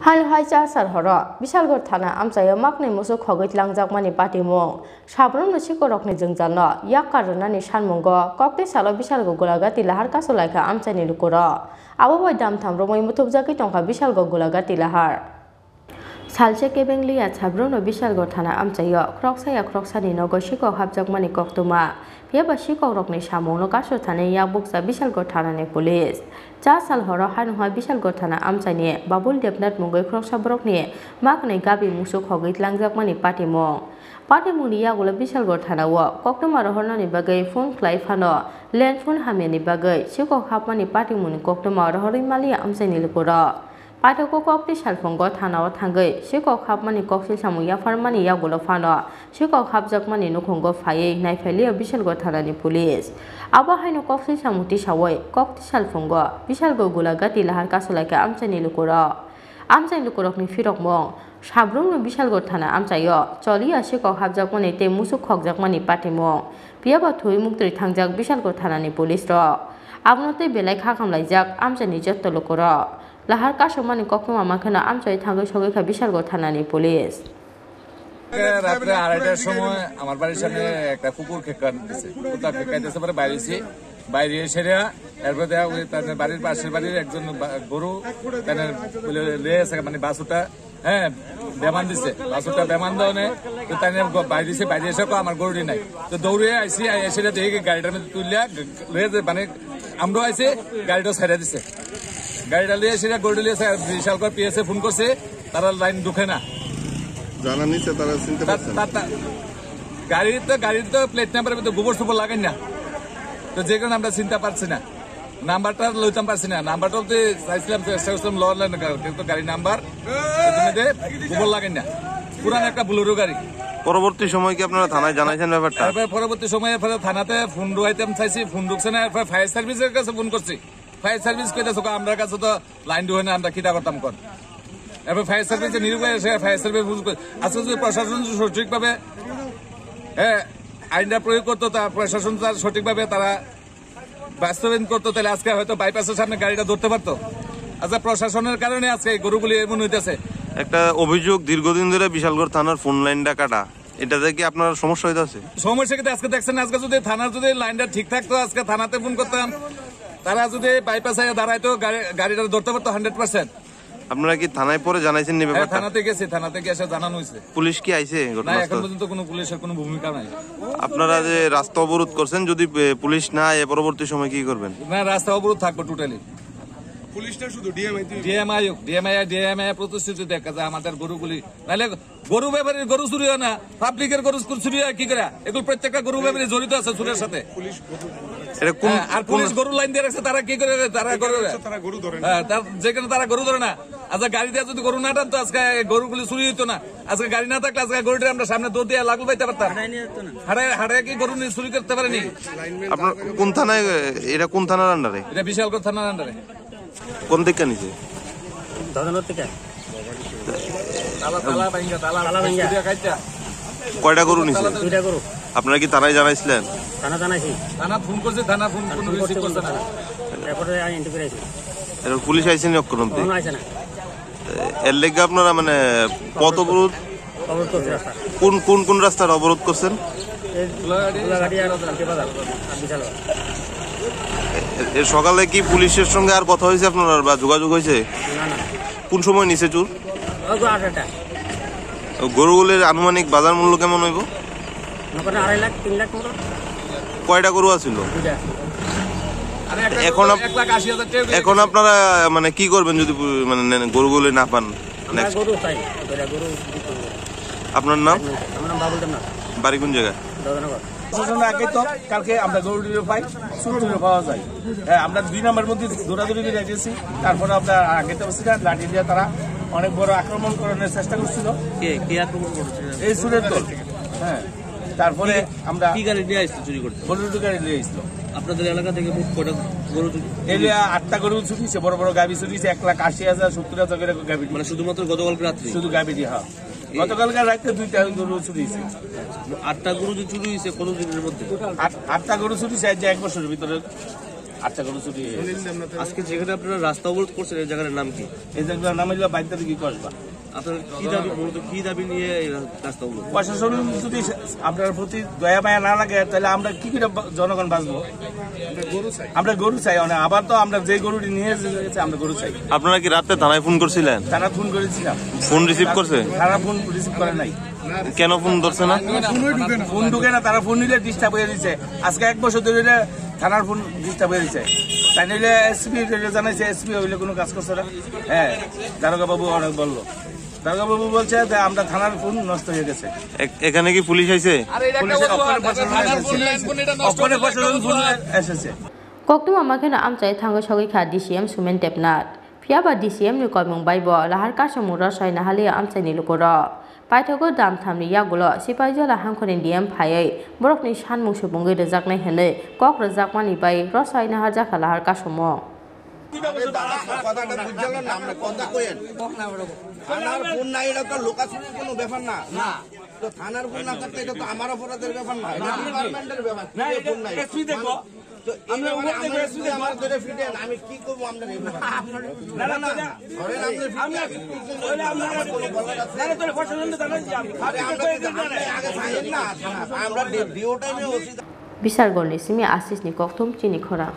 हाल हाइचा सारहर विशालगढ़ थाना आमचाय माकनै मोसौ खगैत लांजाकमानि पाटिमुं साब्रमनो सिकरकनि जोंजानो याक कारनानि सानमुंग कक्ते सालो विशालगढ़ गुलागाति लाहार कासलायखा आमचायनि लुकुर आबोबाय दामथाम रमै मुथुबजाखि टंका विशालगढ़ गुलागाति लाहार सालसे केबेंलिया साब्रमनो विशालगढ़ थाना आमचायो क्रक्साया क्रक्सानि नगय सिकक हाबजाकमानि कक्तुमा बेबा सिकरकनि सामुंनो कासो थानाय याक बुकसा विशालगढ़ थानानि पुलिस चा साल हर हानुहा विशालगढ़ थाना आमचायनि बाबुल देबनाथ मुंगै क्रक्साब्रकनि माकनै गाबि मुसुक हगैत लांजाकमानि पाटिमुंनि यागुला विशालगढ़ थानाव कक्तुमा रहरनानि बागै फुन ख्लाय फानो लेन्ड फुन हामियानि बागै सिकक हाबमानि पाटिमुंनि कक्तुमा रहरैमालिया आमचायनि लुकुर पाठको कक्ति सालफंग थानाव थांगै सिकक हाबमानि कक्सिल सामुं याफारमानि यागुला फानो सिकक हाबजाकमानि नुखंग फायै नायफायलिया विशालगढ़ थानानि पुलिस आबाहायनो कक्सिल सामुं तिसावै कक्ति सालफंग विशालगढ़ गुलागाति लाहार कासलायखा आमचायनि लुकुरकनि फिरकमं साब्रुमनो विशालगढ़ थाना आमचायो चलिया सिकक हाबजाकमानि ते मुसुक खगजाकमानि पाटिमुं बियाबा थुयै मुक्ति थांजाक विशालगढ़ थानानि पुलिस आबनोते बेलाय खाखामलायजाक आमचायनि जत्त लुकुर लाहार कासमानि कक्तुमा माखना आमचाय थांगै सगैखा विशालगढ़ थानानि पुलिस রাত্রে 2:30টার সময় আমার বাড়ির সামনে একটা কুকুর খেকাইতেছে পরে বাইরে এসে এরপর দেখা বাড়ির পাশের বাড়ির একজন গরু মানে বাসুটা বেমান দিছে বাসুটা বেমান দেওয়া তো তাই বাইরে এসে আমার গরুটি নাই তো দৌড়ে আইসি এসে দেখি গাড়িটার মধ্যে তুললিয়া মানে আমরাও আইসি গাড়িটাও ছেড়ে দিছে গাড়িটা লিয়ে এসে গরুটি লিয়ে বিশালগড় পিএসএ ফোন করছে তারা লাইন ঢুকে না জানা নিচ্ছে তারা চিনতে পারছে গাড়ির তো প্লেট নাম্বার গোবর সুবর লাগাই না তো যে কারণে আমরা চিনতে পারছি না নাম্বারটা লইতাম পারছি না নাম্বারটা চাইছিলাম চেষ্টা করছিলাম লওয়ার কিন্তু গাড়ি নাম্বার গোবর লাগাই না পুরান একটা বুলেরো গাড়ি পরবর্তী সময় কি আপনারা থানায় জানাইছেন ব্যাপারটা পরবর্তী সময়ে থানাতে ফোন ঢুকাইতাম চাইছি ফোন ঢুকছে না এরপর ফায়ার সার্ভিসের কাছে ফোন করছি ফায়ার সার্ভিস কইতেছে আমরা কাছে তো লাইন ঢুকে না আমরা কিটা করতাম কর এবার ফায়ার সার্ভিসে নিরুপায় এসে ফায়ার সার্ভিস আজকে যদি প্রশাসন সঠিকভাবে আইনটা প্রয়োগ করতো প্রশাসন সঠিকভাবে তারা বাস্তবায়ন করতো তাহলে আজকে হয়তো বাইপাসের সামনে গাড়িটা ধরতে পারতো আচ্ছা প্রশাসনের কারণে আজকে গরুগুলি এমন হইতেছে একটা অভিযোগ দীর্ঘদিন ধরে বিশালগড় থানার ফোন লাইনটা কাটা এটাতে কি আপনার সমস্যা হইতেছে সমস্যা কিন্তু আজকে দেখছেন আজকে যদি থানার যদি লাইনটা ঠিক থাকতো আজকে থানাতে ফোন করতাম তারা যদি বাইপাসে দাঁড়াইতো গাড়িটা ধরতে পারতো 100%। আপনারা কি থানায় পরে জানাইছেন নি ব্যাপারটা? থানাতে গেছে থানাতে গিয়ে জানানো হয়েছে পুলিশ কি আইছে না এখন পর্যন্ত কোনো পুলিশের কোনো ভূমিকা নাই আপনারা যে রাস্তা অবরোধ করছেন যদি পুলিশ না আয় পরবর্তী সময় কি করবেন না রাস্তা অবরোধ থাকবে টোটালি পুলিশটা শুধু ডিএমআই প্রতিশ্রুতি দেখা যায় আমাদের গরুগুলি নাহলে গরু ব্যাপারীর গরু চুরি হয় না পাবলিকের গরু চুরি হয় কি করে এগুলো প্রত্যেকটা গরু ব্যাপারী জড়িত আছে চুরের সাথে আর পুলিশ গরু লাইন দিয়ে রাখছে তারা কি করে তারা গরু ধরে যেখানে তারা গরু ধরে না আচ্ছা গাড়ি দিয়ে যদি গরু না টানতো আজকে গরুগুলি চুরি হইতো না আজকে গাড়ি না থাকলে আজকে গরুটা আমরা সামনে দৌড় দিয়ে লাগু পাইতে পারতাম হাড়ায় কি গরু চুরি করতে পারেনি আপনার কোন থানায় এটা কোন থানার আন্ডারে এটা বিশালগড় থানার আন্ডারে কোন দিকে নিছে কয়টা গরু নিছে আপনারা কি থানায় জানাইছিলেন থানা ফোন করছে থানা ফোন কোনো রিসিভ করছে না এর পুলিশ আইছে নি অক্ষণ অবধি এর লেগে আপনারা মানে পথ অবরোধ কোন রাস্তার অবরোধ করছেন এর সকালে কি পুলিশের সঙ্গে আর কথা হয়েছে আপনার বা যোগাযোগ হয়েছে কোন সময় নিচে চুর গরুগুলির আনুমানিক বাজার মূল্য কেমন হইব কয়টা গরু আছিল এখন আপনারা মানে কি করবেন যদি মানে গরুগুলি না পান আপনার নাম বাড়ি কোন জায়গায় আগে তো কালকে আমরা গরুটিও পাই চুরিও পাওয়া যায় আমরা 2 নম্বর মধ্যে দৌড়াদৌড়ি করে গেছি তারপরে আমরা আগে তো লাঠি দিয়ে তারা অনেক বড় আক্রমণ করার চেষ্টা করছিল এই চুরের দল তারপরে আমরা কি গাড়ি নিয়ে আসতো চুরি করতে গরুটি গাড়ি নিয়ে আসতো আপনাদের এলাকা থেকে কয়টা গরু চুরি এরিয়া 8টা গরু চুরিছে বড় বড় গাভী চুরিছে 1,80,000 70,000 করে গাভী মানে শুধুমাত্র গতকালকে রাত্রে শুধু গাভী দিয়ে গতকালকে রাতে 2টা গরু চুরিছে 8টা গরু যে চুরি হয়েছে কোন দিনের মধ্যে 8টা গরু চুরিছে আজ 1 বছরের ভিতরে 8টা গরু চুরি হয়ে গেছে। আজকে যেখানে আপনারা রাস্তা অবরোধ করছেন এই জায়গার নাম কি? এই জায়গার নাম হইলো বাইদ্যা দিকে কসবা। আপনার কি দাবি, মূলত কি দাবি নিয়ে এই রাস্তা অবরোধ? প্রশাসন যদি আপনার প্রতি দয়া মায়া না লাগে তাহলে আমরা কি করে জনগণ বাঁচবো? আমরা গরু চাই। আবার তো আমরা যে গরুটি নিয়ে গেছে আমরা গরু চাই। আপনারা কি রাতে থানায় ফোন করছিলেন? তারা ফোন করেছিলাম, ফোন রিসিভ করছে? তারা ফোন রিসিভ করে নাই। কেন ফোন ধরছে না? ফোন ঢুকে না, তারা ফোন নিলে ডিস্টার্ব হয়ে দিচ্ছে। আজকে 1 বছর ধরে থানার ফোন ডিস্টার্ব হয়ে দিচ্ছে। তাই নিলে এসপি জানাইছে, এসপি হইলে কোনো কাজ করছে না। হ্যাঁ, দারোগা বাবু অনেক বললো। দারোগা বাবু বলছে যে আমরা থানার ফোন নষ্ট হয়ে গেছে। এখানে কি পুলিশ আইছে? এসেছে। Koktu mama kena amcai tanggo sogi kha DCM sumen tepnat. Fiaba DCM ni koimung baibo lahar kasamura sai nahali amcai ni lukoro. Paithogo dam thamni yagulo sipaijala hangkhonin DM phaiei borokni sanmung subungi rejaknai hene kok rejakmani bai rosai nahar jaka lahar kasamo. কথাটা বুঝলো না, আমরা কথা কইেন থানার phone নাই, এটা তো লোকাচুরির কোনো ব্যাপার না। তো থানার ফোন না থাকলে এটা তো আমার অপরাধের ব্যাপার না, এটা ডিপার্টমেন্টের ব্যাপার। ফোন নাই তো আমার ধরে ফিটেন, আমি কি করবো? আপনার এই ব্যাপার Bisar gol ni simi asis ni koktum chini khora.